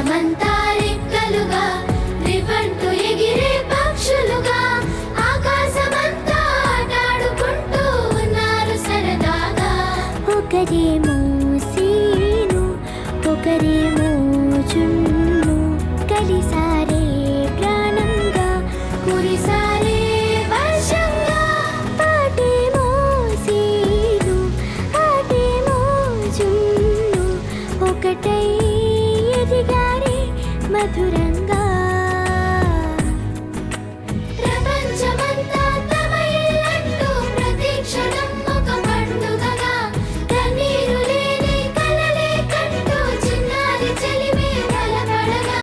ఆకాశమంతా రెక్కలుగా రివంటు ఎగిరే పక్షులుగా ఆకాశమంతా ఆటాడుకుంటూ ఉన్నారు సరదాగా. ఒకరేమో సీను ఒకరేమో జున్ను కలిసారే ప్రాణంగా కురిసారే వర్షంగా. పాటేమో సీను ఆటేమో జున్ను ఒకటై ఎదిగారే మధురంగా.